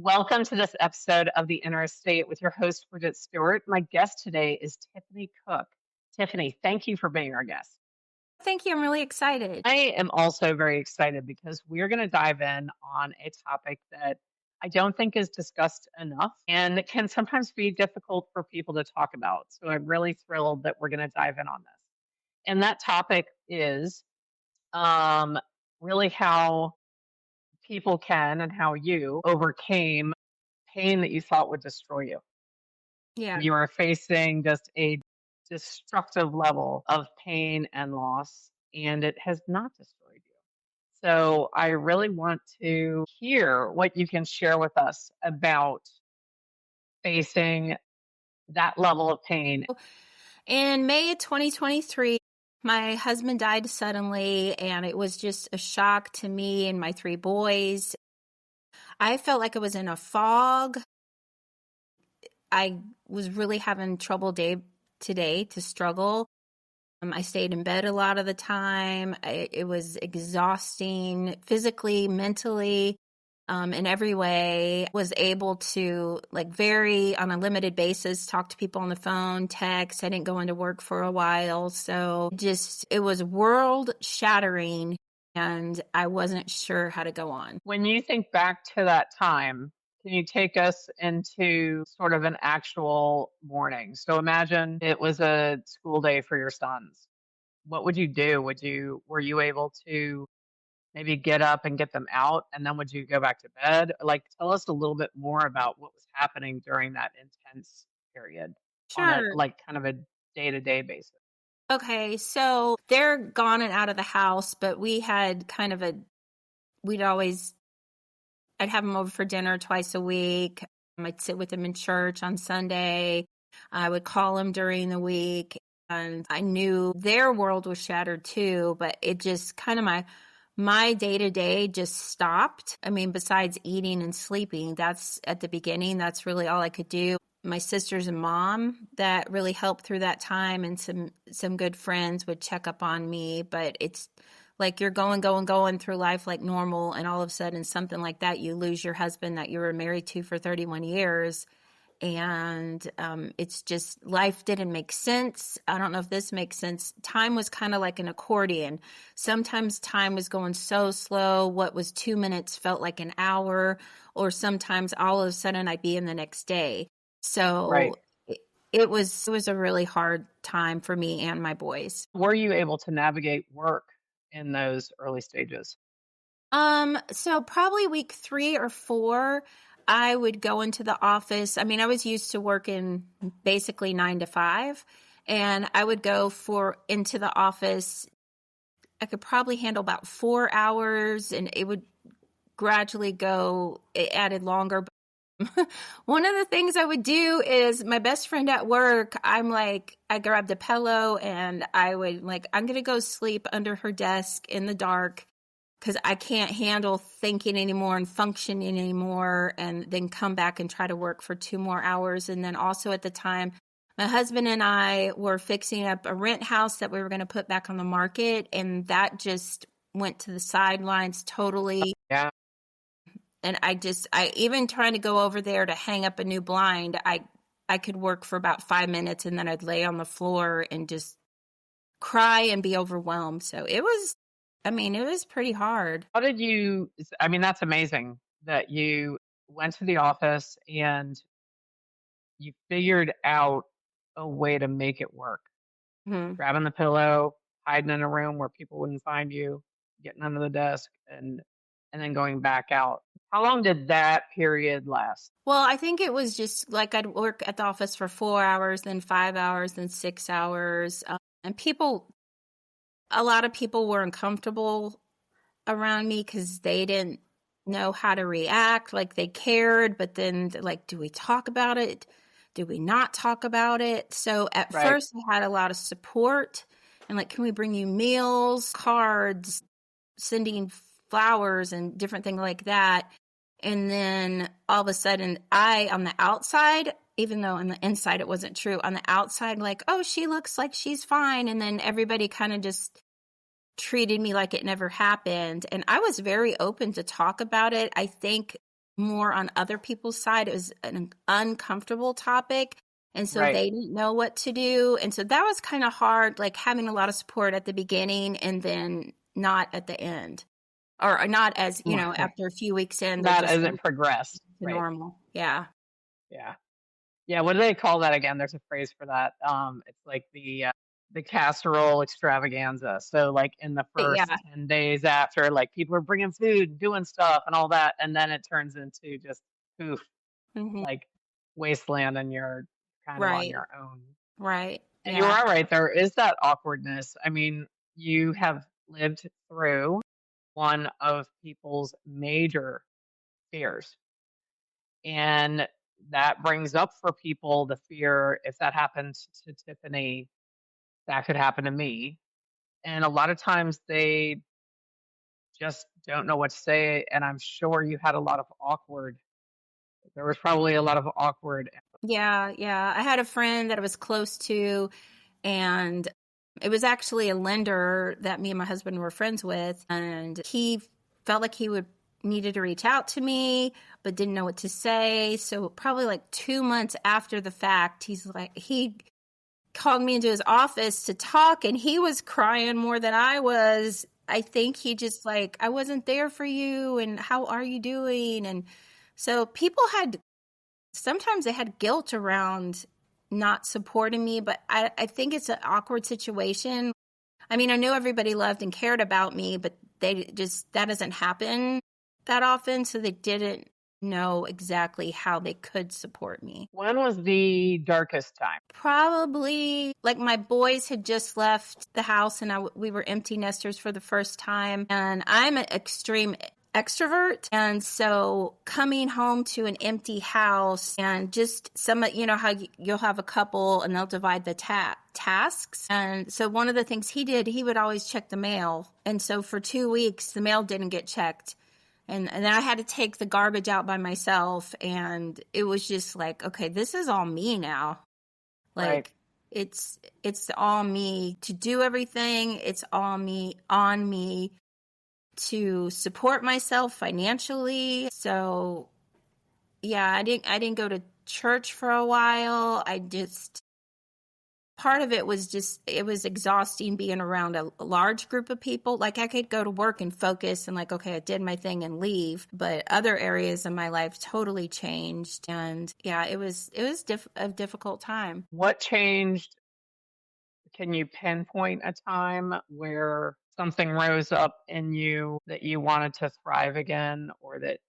Welcome to this episode of The Inner Estate with your host, Bridget Stuart. My guest today is Tiffani Cook. Tiffani, thank you for being our guest. Thank you. I'm really excited. I am also very excited because we're going to dive in on a topic that I don't think is discussed enough and it can sometimes be difficult for people to talk about. So I'm really thrilled that we're going to dive in on this. And that topic is um, really how people can and how you overcame pain that you thought would destroy you. Yeah. You are facing just a destructive level of pain and loss, and it has not destroyed you. So I really want to hear what you can share with us about facing that level of pain. In May of 2023, my husband died suddenly, and it was just a shock to me and my three boys. I felt like I was in a fog. I was really having trouble day to day to struggle. I stayed in bed a lot of the time. It was exhausting physically, mentally, in every way. Was able to on a limited basis, talk to people on the phone, text. I didn't go into work for a while. So it was world shattering and I wasn't sure how to go on. When you think back to that time, can you take us into sort of an actual morning? So imagine it was a school day for your sons. What would you do? Were you able to maybe get up and get them out, and then would you go back to bed? Like, tell us a little bit more about what was happening during that intense period on a Sure. like kind of a day-to-day basis. Okay, so they're gone and out of the house, but we had we'd always, I'd have them over for dinner twice a week. I'd sit with them in church on Sunday. I would call them during the week. And I knew their world was shattered too, but it just kind of my day to day just stopped. I mean, besides eating and sleeping, that's at the beginning, that's really all I could do. My sisters and mom that really helped through that time, and some good friends would check up on me, but it's like you're going through life like normal, and all of a sudden something like that, you lose your husband that you were married to for 31 years. And it's just life didn't make sense. I don't know if this makes sense. Time was kind of like an accordion. Sometimes time was going so slow. What was 2 minutes felt like an hour, or sometimes all of a sudden I'd be in the next day. So Right. it was a really hard time for me and my boys. Were you able to navigate work in those early stages? So probably week 3 or 4, I would go into the office. I mean, I was used to working basically 9 to 5, and I would go into the office. I could probably handle about 4 hours, and it would gradually it added longer. One of the things I would do is my best friend at work, I grabbed a pillow and I would I'm going to go sleep under her desk in the dark because I can't handle thinking anymore and functioning anymore, and then come back and try to work for 2 more hours. And then also at the time, my husband and I were fixing up a rent house that we were going to put back on the market, and that just went to the sidelines totally. Yeah. And I even trying to go over there to hang up a new blind, I could work for about 5 minutes and then I'd lay on the floor and just cry and be overwhelmed. So it was pretty hard. How did you I mean, that's amazing that you went to the office and you figured out a way to make it work. Mhm. Grabbing the pillow, hiding in a room where people wouldn't find you, getting under the desk, and then going back out. How long did that period last? Well, I think it was just I'd work at the office for 4 hours, then 5 hours, then 6 hours. And a lot of people were uncomfortable around me because they didn't know how to react. Like they cared, but then do we talk about it? Do we not talk about it? So at Right. first I had a lot of support and can we bring you meals, cards, sending flowers and different things like that. And then all of a sudden on the outside, even though on the inside it wasn't true, on the outside, oh, she looks like she's fine. And then everybody kind of just treated me like it never happened. And I was very open to talk about it. I think more on other people's side. It was an uncomfortable topic. And so Right. they didn't know what to do. And so that was kind of hard, like having a lot of support at the beginning and then not at the end. Or not as, Right. after a few weeks in, they're That just like hasn't progressed. to Right. normal. Yeah. Yeah. Yeah, what do they call that again? There's a phrase for that. It's like the casserole extravaganza. So like in the first Yeah. 10 days after, like people are bringing food, doing stuff and all that, and then it turns into just poof, Hmm. like wasteland and you're kind of on Right. your own. Right. And you Yeah. are right, there is that awkwardness. I mean, you have lived through one of people's major fears. And that brings up for people the fear if that happens to Tiffany, that could happen to me. And a lot of times they just don't know what to say. And I'm sure you had a lot of awkward, there was probably a lot of awkward. Yeah. Yeah. I had a friend that I was close to, and it was actually a lender that me and my husband were friends with. And he felt like he would needed to reach out to me, but didn't know what to say. So probably like 2 months after the fact, he called me into his office to talk, and he was crying more than I was. I think he just like, I wasn't there for you, and how are you doing? And so people sometimes they had guilt around not supporting me, but I think it's an awkward situation. I mean, I knew everybody loved and cared about me, but that doesn't happen that often. So they didn't know exactly how they could support me. When was the darkest time? Probably like my boys had just left the house, and we were empty nesters for the first time. And I'm an extreme extrovert. And so coming home to an empty house and just how you'll have a couple and they'll divide the tasks. And so one of the things he did, he would always check the mail. And so for 2 weeks, the mail didn't get checked. And then I had to take the garbage out by myself. And it was just like, okay, this is all me now. Right. Like it's all me to do everything. It's all me on me to support myself financially. So yeah, I didn't go to church for a while. Part of it was it was exhausting being around a large group of people. Like I could go to work and focus and like, okay, I did my thing and leave, but other areas of my life totally changed. And yeah, it was a difficult time. What changed? Can you pinpoint a time where something rose up in you that you wanted to thrive again, or that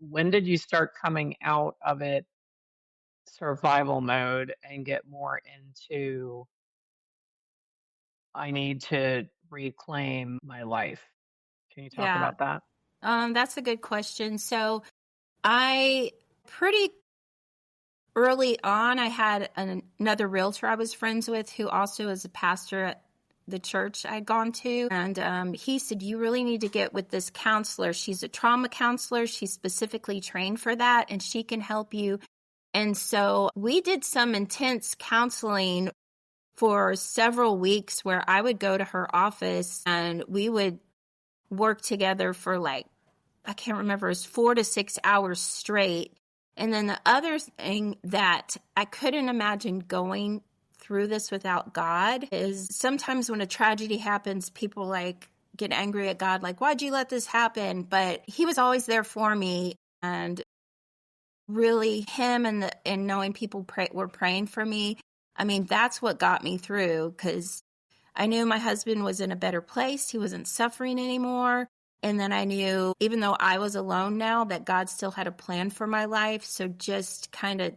when did you start coming out of it survival mode and get more into I need to reclaim my life? Can you talk Yeah. about that? That's a good question. So I pretty early on, I had another realtor I was friends with who also is a pastor at the church I'd gone to. And he said, you really need to get with this counselor. She's a trauma counselor. She's specifically trained for that, and she can help you. And so we did some intense counseling for several weeks where I would go to her office and we would work together for like, I can't remember, it was 4 to 6 hours straight. And then the other thing that I couldn't imagine going through this without God is sometimes when a tragedy happens, people like get angry at God, like, why'd you let this happen? But he was always there for me. And really him and knowing people were praying for me. I mean, that's what got me through, because I knew my husband was in a better place. He wasn't suffering anymore. And then I knew, even though I was alone now, that God still had a plan for my life. So just kind of,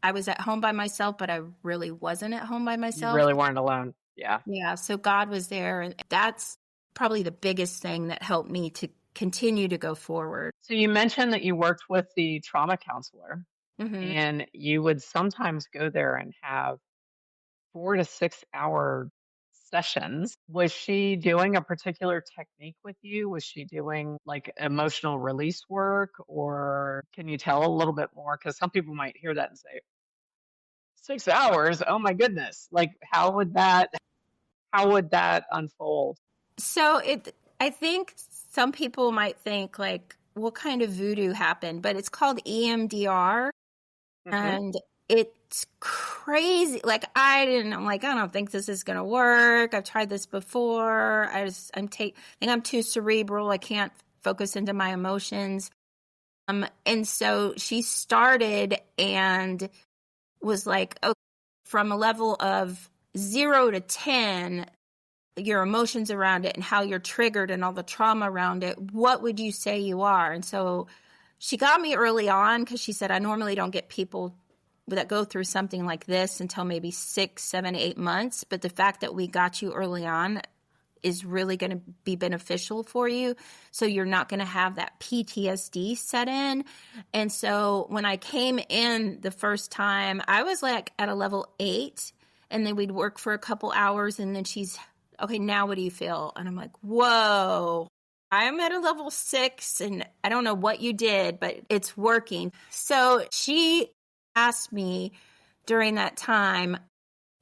I was at home by myself, but I really wasn't at home by You myself. really weren't alone. Yeah. Yeah. So God was there. And that's probably the biggest thing that helped me to continue to go forward. So you mentioned that you worked with the trauma counselor Mm-hmm. and you would sometimes go there and have 4 to 6 hour sessions. Was she doing a particular technique with you? Was she doing like emotional release work, or can you tell a little bit more? Because some people might hear that and say, 6 hours? Oh my goodness. Like how would that unfold? So I think some people might think like, what kind of voodoo happened, but it's called EMDR. Hmm. And it's crazy. Like I'm like, I don't think this is going to work. I've tried this before. I think I'm too cerebral. I can't focus into my emotions. And so she started and was like, okay, from a level of 0 to 10, your emotions around it and how you're triggered and all the trauma around it, what would you say you are? And so she got me early on because she said, I normally don't get people that go through something like this until maybe 6, 7, 8 months. But the fact that we got you early on is really going to be beneficial for you. So you're not going to have that PTSD set in. And so when I came in the first time, I was like at a level 8, and then we'd work for a couple hours, and then she's, okay, now what do you feel? And I'm like, whoa, I'm at a level 6, and I don't know what you did, but it's working. So she asked me during that time,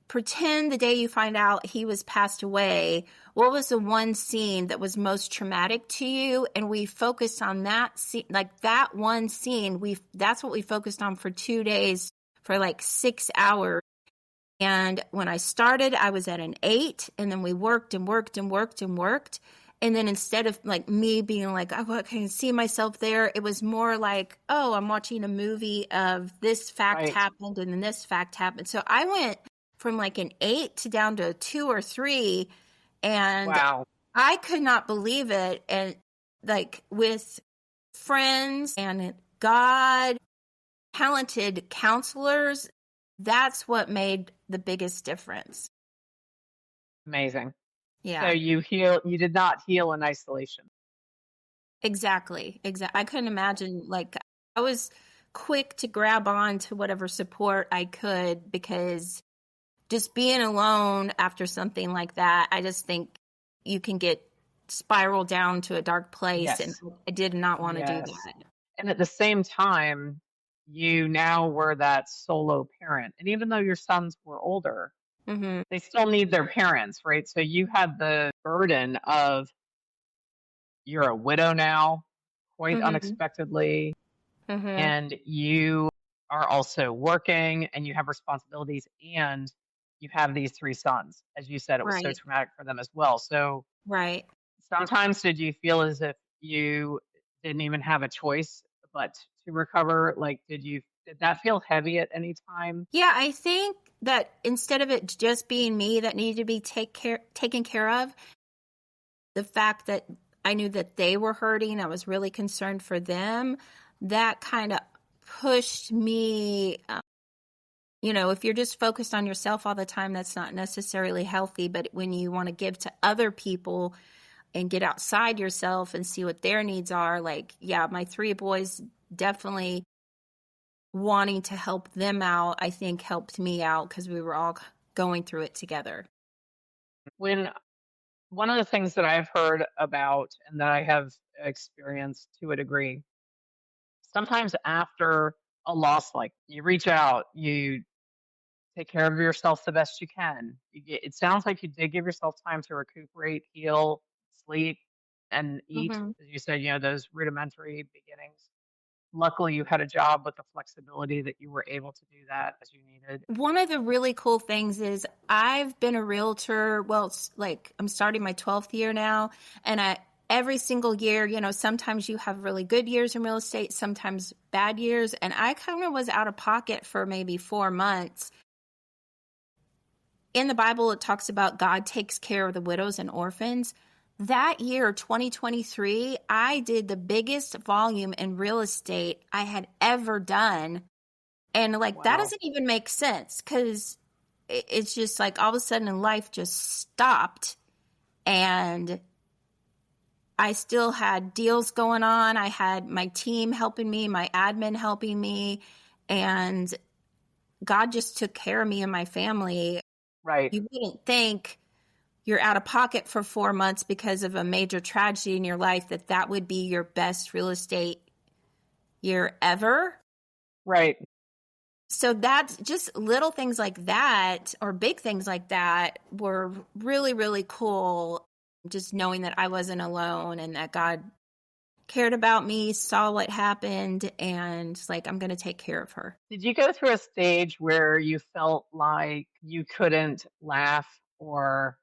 pretend the day you find out he was passed away, what was the one scene that was most traumatic to you? And we focused on that scene, like that one scene. That's what we focused on for 2 days for like 6 hours. And when I started, I was at an 8, and then we worked and worked and worked and worked. And then instead of like me being like, oh, I can see myself there, it was more like, oh, I'm watching a movie of this fact Right. happened and then this fact happened. So I went from like an 8 to down to a 2 or 3, and Wow. I could not believe it. And like with friends and God, talented counselors, that's what made the biggest difference. Amazing. So Yeah, you did not heal in isolation. exactly. Exactly. I couldn't imagine, like, I was quick to grab on to whatever support I could, because just being alone after something like that, I just think you can get spiral down to a dark place. And Yes. I did not want to do Yes. that. And at the same time, you now were that solo parent. And even though your sons were older, Mm-hmm. they still need their parents, right? So you had the burden of you're a widow now, quite Mm-hmm. unexpectedly, Mm-hmm. and you are also working and you have responsibilities and you have these 3 sons. As you said, it was so Right. traumatic for them as well. So Right. sometimes did you feel as if you didn't even have a choice but to recover? Like, did that feel heavy at any time? Yeah, I think that instead of it just being me that needed to be taken care of, the fact that I knew that they were hurting, I was really concerned for them, that kind of pushed me. If you're just focused on yourself all the time, that's not necessarily healthy. But when you want to give to other people and get outside yourself and see what their needs are, like, yeah, my 3 boys definitely wanting to help them out, I think helped me out because we were all going through it together. When one of the things that I've heard about and that I have experienced to a degree, sometimes after a loss, like you reach out, you take care of yourself the best you can. It sounds like you did give yourself time to recuperate, heal, sleep, and eat. Hmm. As you said, those rudimentary beginnings. Luckily, you had a job with the flexibility that you were able to do that as you needed. One of the really cool things is I've been a realtor. Well, it's like I'm starting my 12th year now. And every single year, sometimes you have really good years in real estate, sometimes bad years. And I kind of was out of pocket for maybe 4 months. In the Bible, it talks about God takes care of the widows and orphans. That year, 2023, I did the biggest volume in real estate I had ever done. And like, that Wow. doesn't even make sense because it's just like all of a sudden in life just stopped. And I still had deals going on. I had my team helping me, my admin helping me. And God just took care of me and my family. Right. You wouldn't think you're out of pocket for 4 months because of a major tragedy in your life that would be your best real estate year ever. Right. So that's just little things like that, or big things like that, were really, really cool. Just knowing that I wasn't alone and that God cared about me, saw what happened, and like, I'm going to take care of her. Did you go through a stage where you felt like you couldn't laugh or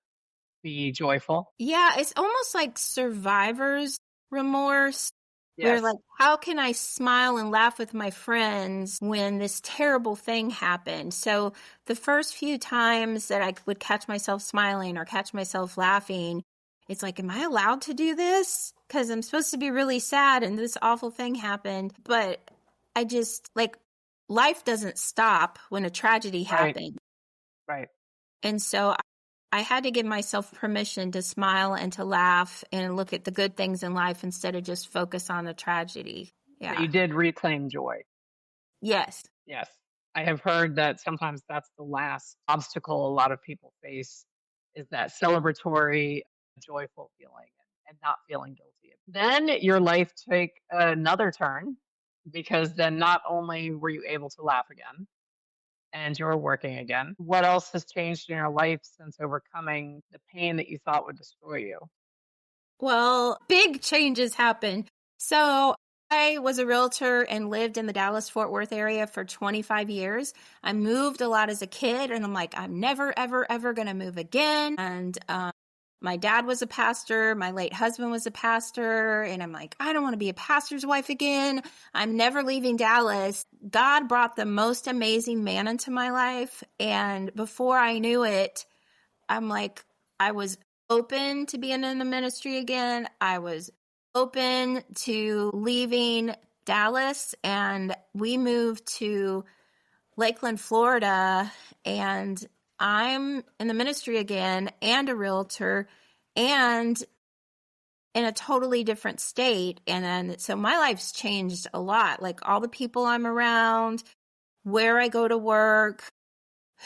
be joyful? Yeah, it's almost like survivor's remorse. We're Yes. like, how can I smile and laugh with my friends when this terrible thing happened? So the first few times that I would catch myself smiling or catch myself laughing, it's like, am I allowed to do this? Because I'm supposed to be really sad and this awful thing happened. But I just like, life doesn't stop when a tragedy Right. happens. Right. And so I had to give myself permission to smile and to laugh and look at the good things in life instead of just focus on the tragedy. So Yeah. you did reclaim joy. Yes. Yes. I have heard that sometimes that's the last obstacle a lot of people face is that celebratory, joyful feeling and not feeling guilty. Then your life took another turn because then not only were you able to laugh again and you're working again, what else has changed in your life since overcoming the pain that you thought would destroy you? Well, big changes happened. So I was a realtor and lived in the Dallas Fort Worth area for 25 years. I moved a lot as a kid, and I'm like, I'm never, ever, ever going to move again. And my dad was a pastor. My late husband was a pastor. And I'm like, I don't want to be a pastor's wife again. I'm never leaving Dallas. God brought the most amazing man into my life. And before I knew it, I'm like, I was open to being in the ministry again. I was open to leaving Dallas, and we moved to Lakeland, Florida, and I'm in the ministry again and a realtor and in a totally different state. And then, so my life's changed a lot. Like all the people I'm around, where I go to work,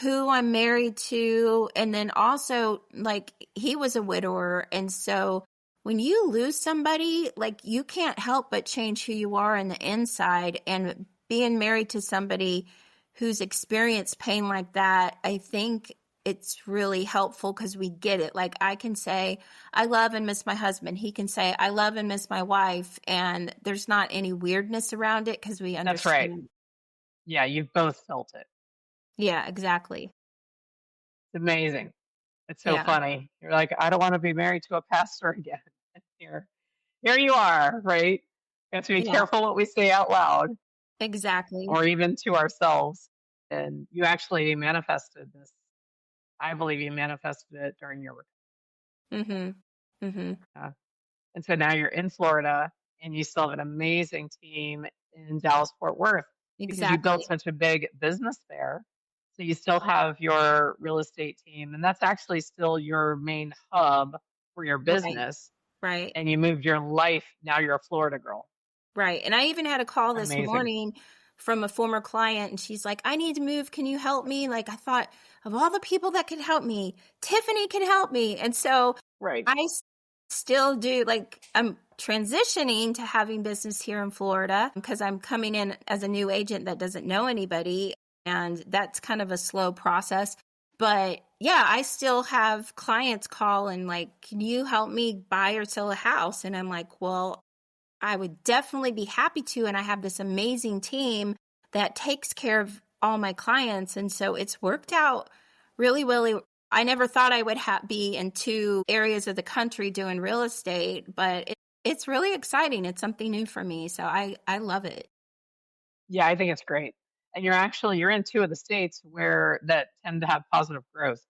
who I'm married to, and then also like he was a widower. And so when you lose somebody, like you can't help but change who you are on the inside. And being married to somebody who's experienced pain like that, I think it's really helpful because we get it. Like I can say, I love and miss my husband. He can say, I love and miss my wife. And there's not any weirdness around it because we That's right. understand. Yeah, you've both felt it. Yeah, exactly. It's amazing. It's so Yeah. funny. You're like, I don't want to be married to a pastor again. And here you are, right? We have to be Yeah, careful what we say out loud exactly. or even to ourselves. And you actually manifested this. I believe you manifested it during your Mhm. Mhm. recovery. And so now you're in Florida and you still have an amazing team in Dallas Fort Worth because you built Exactly. such a big business there. So you still have your real estate team, and that's actually still your main hub for your Right. business. Right. And you moved your life. Now you're a Florida girl. Right. And I even had a call this Amazing. morning from a former client, and she's like, I need to move. Can you help me? Like, I thought of all the people that could help me, Tiffany can help me. And so Right. still do, like, I'm transitioning to having business here in Florida because I'm coming in as a new agent that doesn't know anybody. And that's kind of a slow process. But yeah, I still have clients call and like, can you help me buy or sell a house? And I'm like, well, I would definitely be happy to. And I have this amazing team that takes care of all my clients. And so it's worked out really, really. I never thought I would be in two areas of the country doing real estate, but it's really exciting. It's something new for me. So I love it. Yeah, I think it's great. And you're in two of the states where that tend to have positive growth.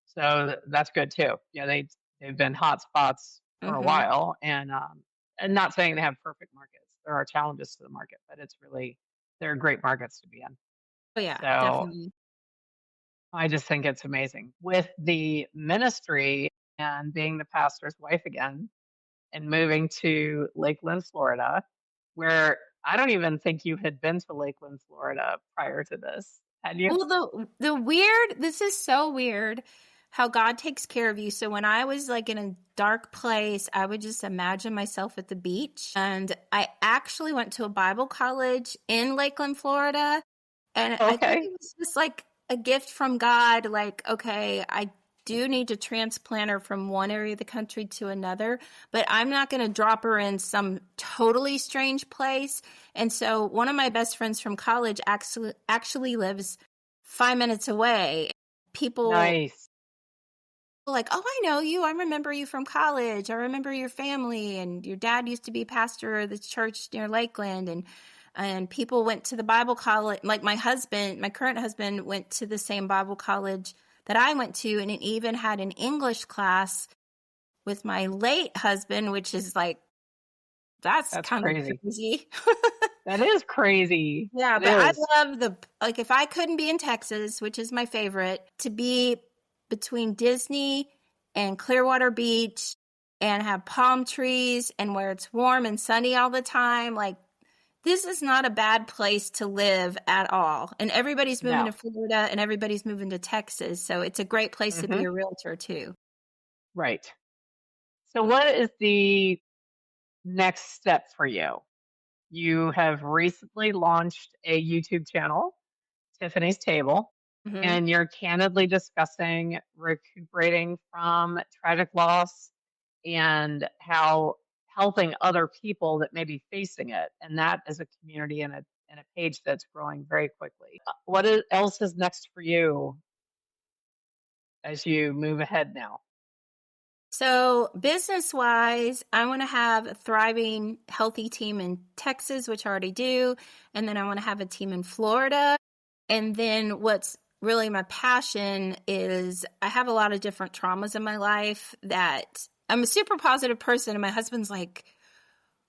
So that's good too. Yeah, they've been hot spots for a Hmm. while, and not saying they have perfect markets. There are challenges to the market, but they're great markets to be in. Oh, yeah, So definitely. I just think it's amazing with the ministry and being the pastor's wife again and moving to Lakeland, Florida, where I don't even think you had been to Lakeland, Florida prior to this. Had you? Well, this is so weird how God takes care of you. So when I was like in a dark place, I would just imagine myself at the beach. And I actually went to a Bible college in Lakeland, Florida. And I think Okay. it was just like a gift from God. Like, okay, do need to transplant her from one area of the country to another, but I'm not going to drop her in some totally strange place. And so one of my best friends from college actually lives 5 minutes away. People Nice. like, oh, I know you. I remember you from college. I remember your family, and your dad used to be pastor of the church near Lakeland, and people went to the Bible college. Like my husband, my current husband, went to the same Bible college that I went to, and it even had an English class with my late husband, which is like, that's That's kind of crazy. crazy. That is crazy. Yeah, It but I is. love like, if I couldn't be in Texas, which is my favorite, to be between Disney and Clearwater Beach and have palm trees and where it's warm and sunny all the time, like, this is not a bad place to live at all. And everybody's moving No. to Florida and everybody's moving to Texas. So it's a great place to be Hmm. a realtor too. Right. So, what is the next step for you? You have recently launched a YouTube channel, Tiffany's Table, Hmm. and you're candidly discussing recuperating from tragic loss and how helping other people that may be facing it. And that is a community and a page that's growing very quickly. Else is next for you as you move ahead now? So, business wise, I want to have a thriving, healthy team in Texas, which I already do. And then I want to have a team in Florida. And then what's really my passion is I have a lot of different traumas in my life that I'm a super positive person. And my husband's like,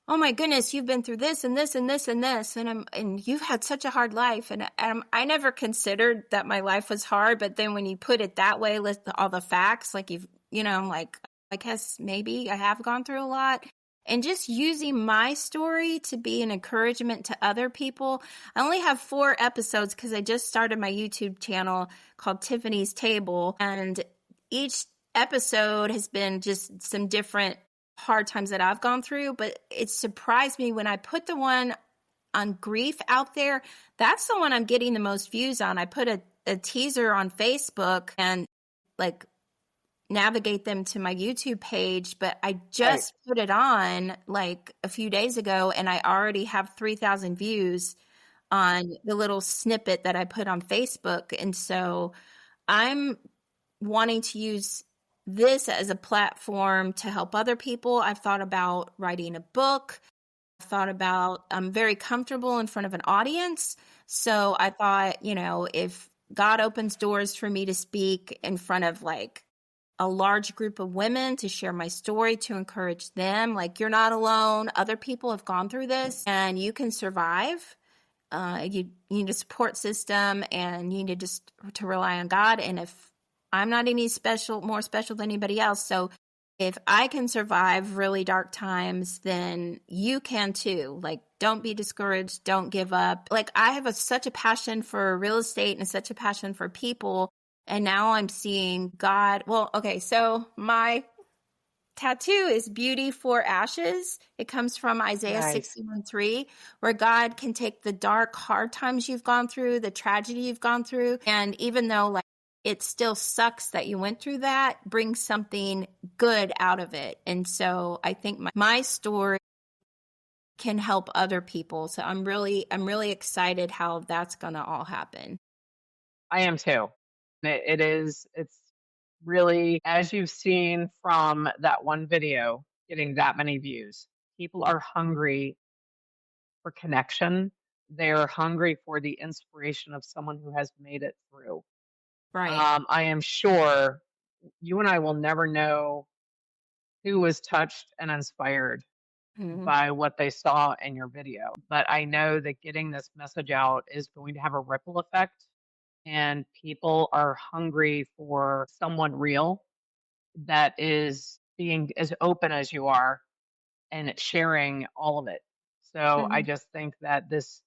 oh my goodness, you've been through this and this and this and this. And you've had such a hard life. And I never considered that my life was hard. But then when you put it that way, with all the facts, like I'm like, I guess maybe I have gone through a lot. And just using my story to be an encouragement to other people. I only have 4 episodes because I just started my YouTube channel called Tiffany's Table. And each episode has been just some different hard times that I've gone through. But it surprised me when I put the one on grief out there. That's the one I'm getting the most views on. I put a teaser on Facebook and like navigate them to my YouTube page, but I Right. just put it on like a few days ago and I already have 3,000 views on the little snippet that I put on Facebook. And so I'm wanting to use this as a platform to help other people. I've thought about writing a book. I've thought about, I'm very comfortable in front of an audience. So I thought, if God opens doors for me to speak in front of like a large group of women, to share my story, to encourage them, like, you're not alone. Other people have gone through this and you can survive. You need a support system and you need just to rely on God. And if I'm not more special than anybody else. So if I can survive really dark times, then you can too. Like, don't be discouraged. Don't give up. Like, I have such a passion for real estate and such a passion for people. And now I'm seeing God. Well, okay. So my tattoo is beauty for ashes. It comes from Isaiah Nice. 61:3, where God can take the dark, hard times you've gone through, the tragedy you've gone through. And even though like it still sucks that you went through that, bring something good out of it. And so I think my story can help other people. So I'm really excited how that's going to all happen. I am too. It's really, as you've seen from that one video getting that many views, people are hungry for connection. They're hungry for the inspiration of someone who has made it through. Right. I am sure you and I will never know who was touched and inspired Hmm. by what they saw in your video. But I know that getting this message out is going to have a ripple effect, and people are hungry for someone real that is being as open as you are and sharing all of it. So I Hmm. just think that this,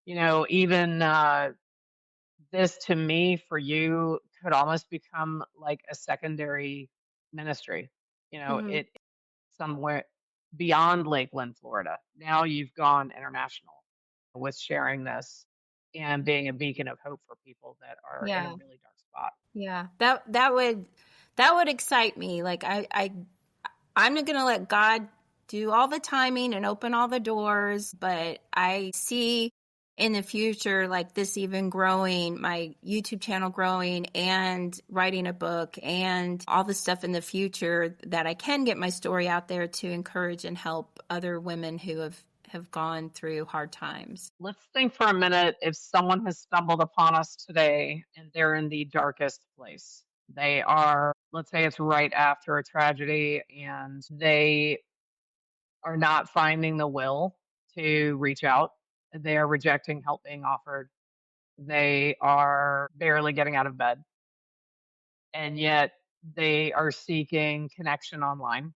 even this to me for you could almost become like a secondary ministry. Hmm. It somewhere beyond Lakeland, Florida. Now you've gone international with sharing this. and being a beacon of hope for people that are in a Yeah. really dark spot. Yeah. That would excite me. Like I'm not going to let God do all the timing and open all the doors, but I see in the future like this even growing, my YouTube channel growing and writing a book and all the stuff in the future that I can get my story out there to encourage and help other women who have gone through hard times. Let's think for a minute if someone has stumbled upon us today and they're in the darkest place. They are, let's say it's right after a tragedy and they are not finding the will to reach out. They are rejecting help being offered. They are barely getting out of bed. And yet they are seeking connection online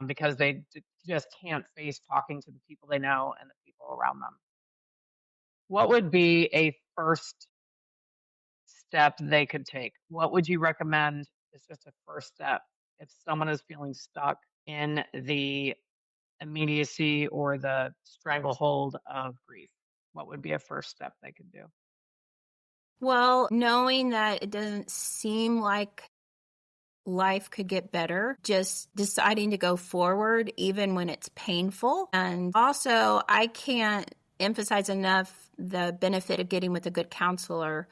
because they just can't face talking to the people they know and the people around them. What would be a first step they could take? What would you recommend is just a first step if someone is feeling stuck in the immediacy or the stranglehold of grief? What would be a first step they could do? Well, knowing that it doesn't seem like life could get better, just deciding to go forward even when it's painful. And also, I can't emphasize enough the benefit of getting with a good counselor,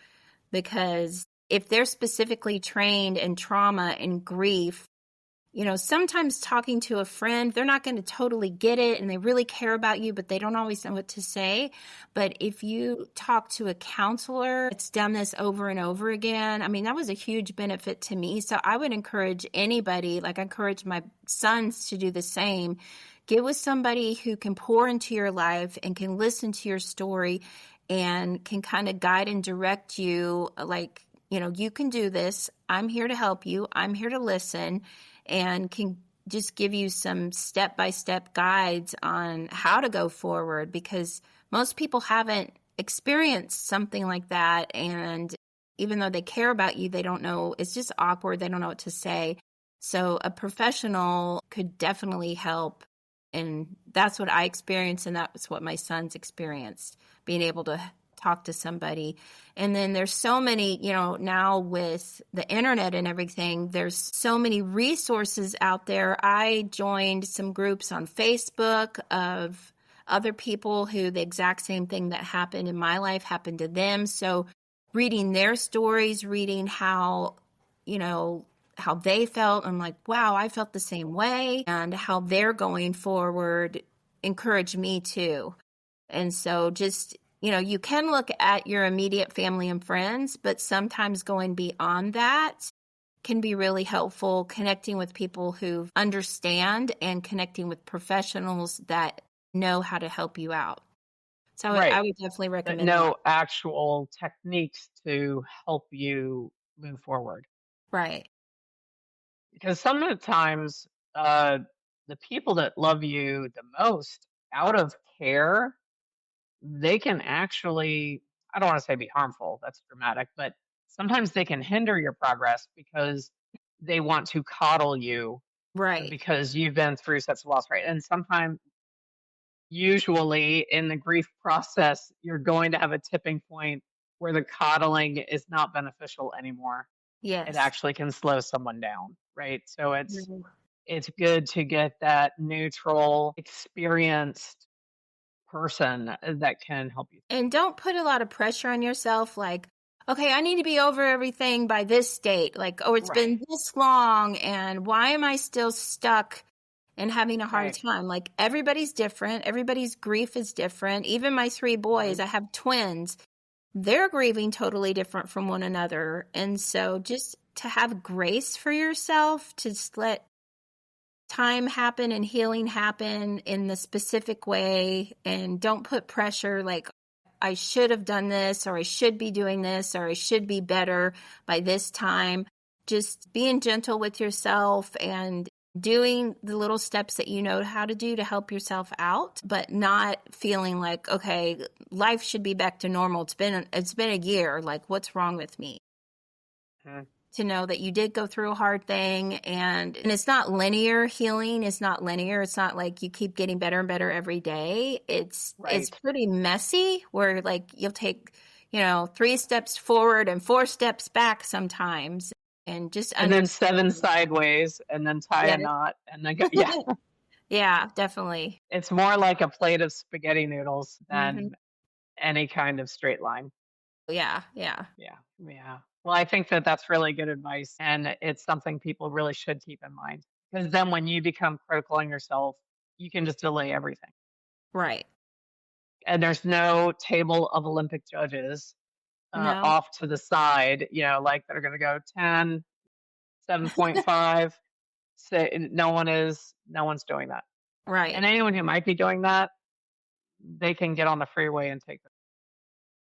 because if they're specifically trained in trauma and grief, sometimes talking to a friend, they're not going to totally get it and they really care about you, but they don't always know what to say. But if you talk to a counselor that's done this over and over again, I mean, that was a huge benefit to me. So I would encourage anybody, like I encourage my sons to do the same. Get with somebody who can pour into your life and can listen to your story and can kind of guide and direct you, like, you can do this. I'm here to help you. I'm here to listen, and can just give you some step-by-step guides on how to go forward, because most people haven't experienced something like that. And even though they care about you, they don't know. It's just awkward. They don't know what to say. So a professional could definitely help. And that's what I experienced, and that's what my sons experienced, being able to talk to somebody. And then there's so many, now with the internet and everything, there's so many resources out there. I joined some groups on Facebook of other people who the exact same thing that happened in my life happened to them. So reading their stories, reading how they felt, I'm like, wow, I felt the same way, and how they're going forward encouraged me too. And so just, you can look at your immediate family and friends, but sometimes going beyond that can be really helpful, connecting with people who understand and connecting with professionals that know how to help you out. So I Right. would definitely That recommend that. know actual techniques to help you move forward. Right. Because some of the times, the people that love you the most out of care, they can actually, I don't want to say be harmful, that's dramatic, but sometimes they can hinder your progress because they want to coddle you Right. because you've been through such loss, right? And sometimes, usually in the grief process, you're going to have a tipping point where the coddling is not beneficial anymore. It Yes. actually can slow someone down, right? So Mhm. it's good to get that neutral, experienced person that can help you. And don't put a lot of pressure on yourself, like, okay, I need to be over everything by this date. Like, oh, it's Right, been this long, and why am I still stuck and having a hard right. time? Like, everybody's different. Everybody's grief is different. Even my three boys, Mhm. I have twins, they're grieving totally different from one another. And so just to have grace for yourself, to just let time happen and healing happen in the specific way, and don't put pressure like I should have done this, or I should be doing this, or I should be better by this time. Just being gentle with yourself and doing the little steps that you know how to do to help yourself out, but not feeling like, okay, life should be back to normal. It's been a year, like what's wrong with me? Mhm. to know that you did go through a hard thing, and it's not linear. Healing is not linear. It's not like you keep getting better and better every day. It's Right. pretty messy where like you'll take, 3 steps forward and 4 steps back sometimes, and just And then 7 understand. sideways and then tie a Yes. knot and then go, yeah. Yeah, definitely. It's more like a plate of spaghetti noodles Hmm. than any kind of straight line. Yeah, yeah. Yeah. Yeah. Well, I think that that's really good advice. And it's something people really should keep in mind. Because then when you become critical on yourself, you can just delay everything. Right. And there's no table of Olympic judges No. off to the side, like that are going to go 10, 7.5. So no one's doing that. Right. And anyone who might be doing that, they can get on the freeway and take the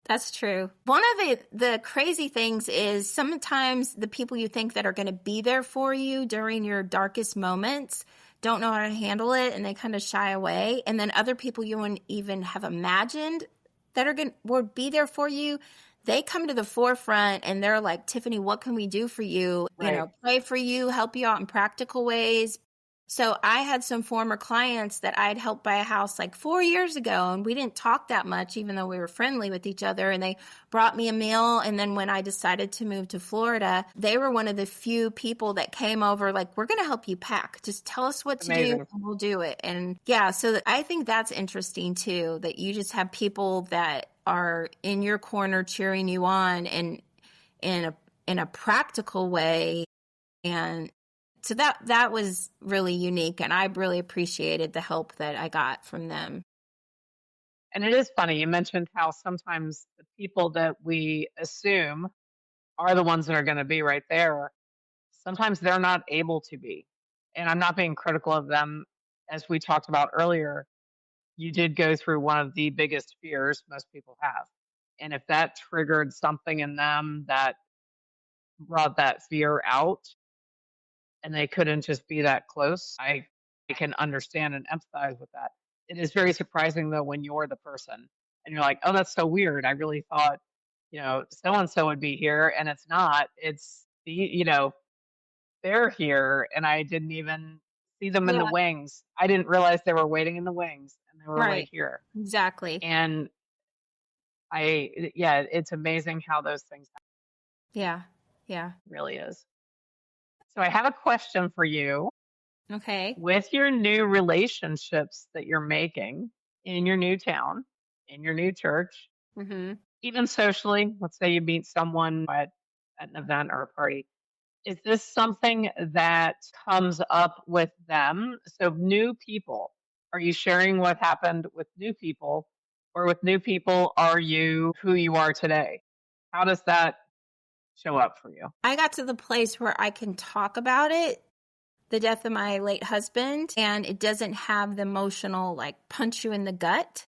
That's true. One of the crazy things is sometimes the people you think that are going to be there for you during your darkest moments don't know how to handle it, and they kind of shy away. And then other people you wouldn't even have imagined that would be there for you, they come to the forefront and they're like, Tiffani, what can we do for you? right. Pray for you, help you out in practical ways. So I had some former clients that I'd helped buy a house like 4 years ago, and we didn't talk that much, even though we were friendly with each other. And they brought me a meal. And then when I decided to move to Florida, they were one of the few people that came over, like, we're going to help you pack. Just tell us what to do Amazing. and we'll do it. And yeah, so I think that's interesting too, that you just have people that are in your corner cheering you on, and in a practical way. And so that was really unique, and I really appreciated the help that I got from them. And it is funny. You mentioned how sometimes the people that we assume are the ones that are going to be right there, sometimes they're not able to be. And I'm not being critical of them. As we talked about earlier, you did go through one of the biggest fears most people have. And if that triggered something in them that brought that fear out and they couldn't just be that close, I can understand and empathize with that. It is very surprising though when you're the person and you're like, oh, that's so weird. I really thought, so and so would be here. And it's not. It's they're here and I didn't even see them in the Yeah, wings. I didn't realize they were waiting in the wings and they were right right. here. Exactly. And it's amazing how those things happen. Yeah. Yeah. It really is. So I have a question for you. Okay. With your new relationships that you're making in your new town, in your new church, Mhm. even socially, let's say you meet someone at an event or a party, is this something that comes up with them? So, new people, are you sharing what happened with new people? Or with new people, are you who you are today? How does that show up for you? I got to the place where I can talk about it, the death of my late husband, and it doesn't have the emotional like punch you in the gut.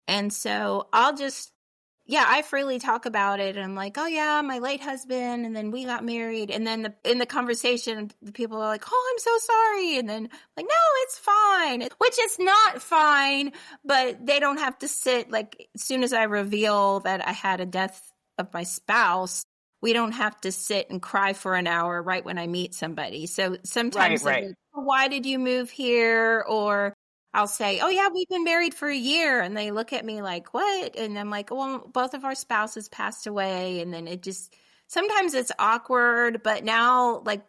And so I freely talk about it. And I'm like, oh yeah, my late husband. And then we got married. And then in the conversation, the people are like, oh, I'm so sorry. And then like, no, it's fine, which is not fine, but they don't have to sit like, as soon as I reveal that I had a death of my spouse, we don't have to sit and cry for an hour right when I meet somebody. So Right, sometimes they're right, like, why did you move here? Or I'll say, oh, yeah, we've been married for a year. And they look at me like, what? And I'm like, well, both of our spouses passed away. And then sometimes it's awkward. But now, like,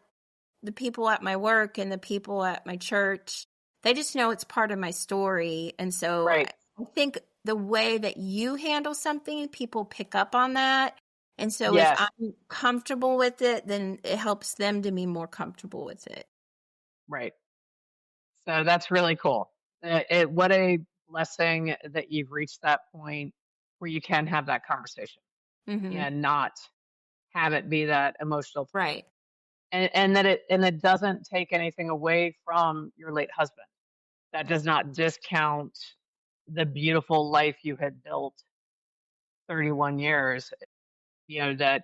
the people at my work and the people at my church, they just know it's part of my story. And so I right. think the way that you handle something, people pick up on that. And so if Yes, I'm comfortable with it, then it helps them to be more comfortable with it. right. So that's really cool. What a blessing that you've reached that point where you can have that conversation Hmm. and not have it be that emotional, Right. and that it doesn't take anything away from your late husband. That does not discount the beautiful life you had built 31 years. That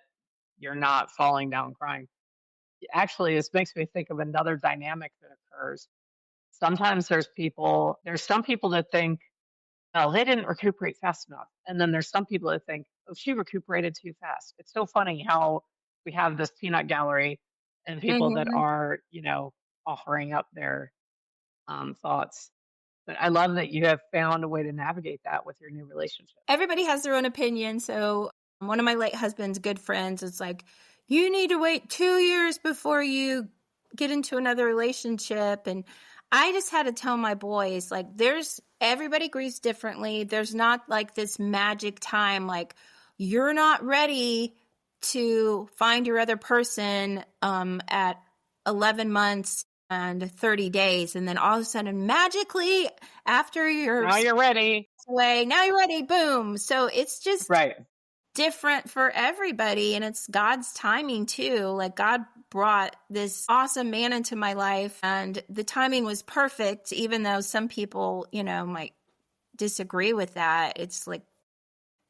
you're not falling down crying. Actually, this makes me think of another dynamic that occurs. Sometimes there's some people that think, oh, they didn't recuperate fast enough. And then there's some people that think, oh, she recuperated too fast. It's so funny how we have this peanut gallery and people that Mhm. are, offering up their thoughts. But I love that you have found a way to navigate that with your new relationship. Everybody has their own opinion. So one of my late husband's good friends is like, you need to wait 2 years before you get into another relationship. And I just had to tell my boys, like, everybody grieves differently. There's not like this magic time, like, you're not ready to find your other person at 11 months and 30 days. And then all of a sudden, magically, after you're Now you're ready. away, now you're ready, boom. So it's just Right. different for everybody, and it's God's timing too. Like, God brought this awesome man into my life, and the timing was perfect, even though some people, might disagree with that. It's like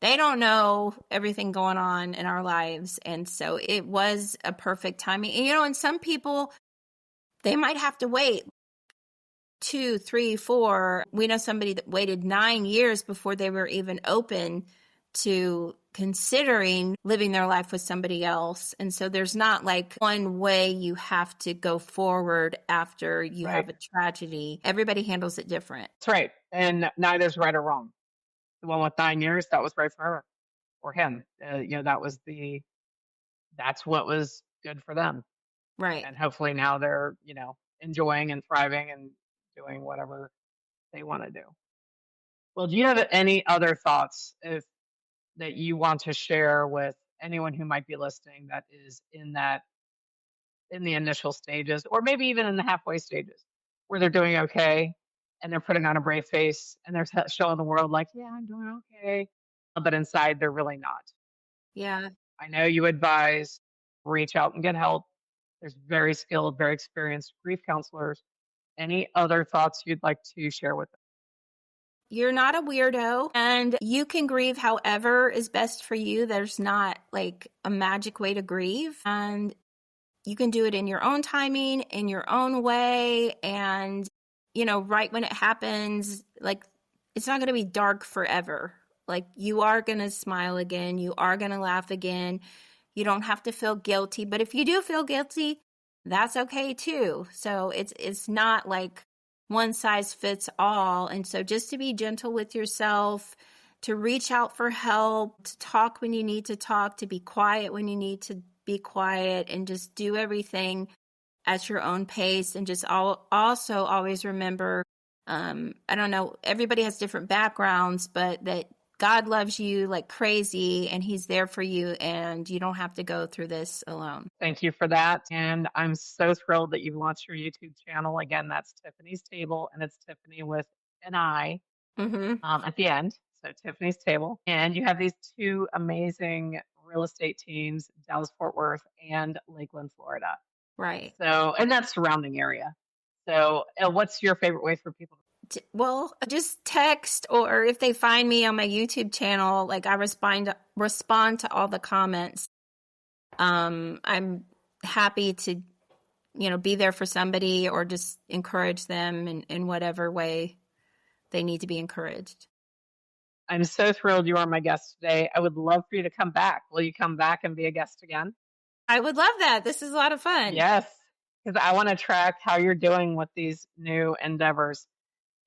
they don't know everything going on in our lives, and so it was a perfect timing. And some people, they might have to wait 2, 3, 4. We know somebody that waited 9 years before they were even open to considering living their life with somebody else. And so there's not like one way you have to go forward after you Right. have a tragedy. Everybody handles it different. That's right. And neither's right or wrong. The one with 9 years, that was right for her or him. That's what was good for them. Right. And hopefully now they're, enjoying and thriving and doing whatever they want to do. Well, do you have any other thoughts that you want to share with anyone who might be listening that is in the initial stages or maybe even in the halfway stages where they're doing okay and they're putting on a brave face and they're showing the world like, yeah, I'm doing okay, but inside they're really not. Yeah. I know you advise reach out and get help. There's very skilled, very experienced grief counselors. Any other thoughts you'd like to share with them? You're not a weirdo, and you can grieve however is best for you. There's not like a magic way to grieve. And you can do it in your own timing, in your own way. And, right when it happens, like, it's not going to be dark forever. Like, you are going to smile again. You are going to laugh again. You don't have to feel guilty. But if you do feel guilty, that's okay too. So it's not like one size fits all. And so just to be gentle with yourself, to reach out for help, to talk when you need to talk, to be quiet when you need to be quiet, and just do everything at your own pace. And just also always remember, I don't know, everybody has different backgrounds, but that God loves you like crazy and he's there for you, and you don't have to go through this alone. Thank you for that. And I'm so thrilled that you've launched your YouTube channel. Again, that's Tiffany's Table, and it's Tiffany with an I Mm-hmm. at the end. So Tiffany's Table. And you have these two amazing real estate teams, Dallas Fort Worth and Lakeland, Florida. Right. So, and that surrounding area. So, what's your favorite way for people Well, just text, or if they find me on my YouTube channel, like, I respond to all the comments. I'm happy to, be there for somebody or just encourage them in whatever way they need to be encouraged. I'm so thrilled you are my guest today. I would love for you to come back. Will you come back and be a guest again? I would love that. This is a lot of fun. Yes, because I want to track how you're doing with these new endeavors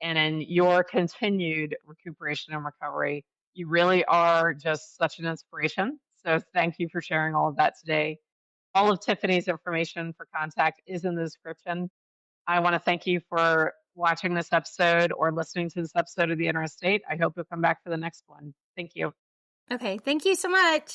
and in your continued recuperation and recovery. You really are just such an inspiration. So thank you for sharing all of that today. All of Tiffany's information for contact is in the description. I want to thank you for watching this episode or listening to this episode of The Interstate. I hope you'll come back for the next one. Thank you. Okay. Thank you so much.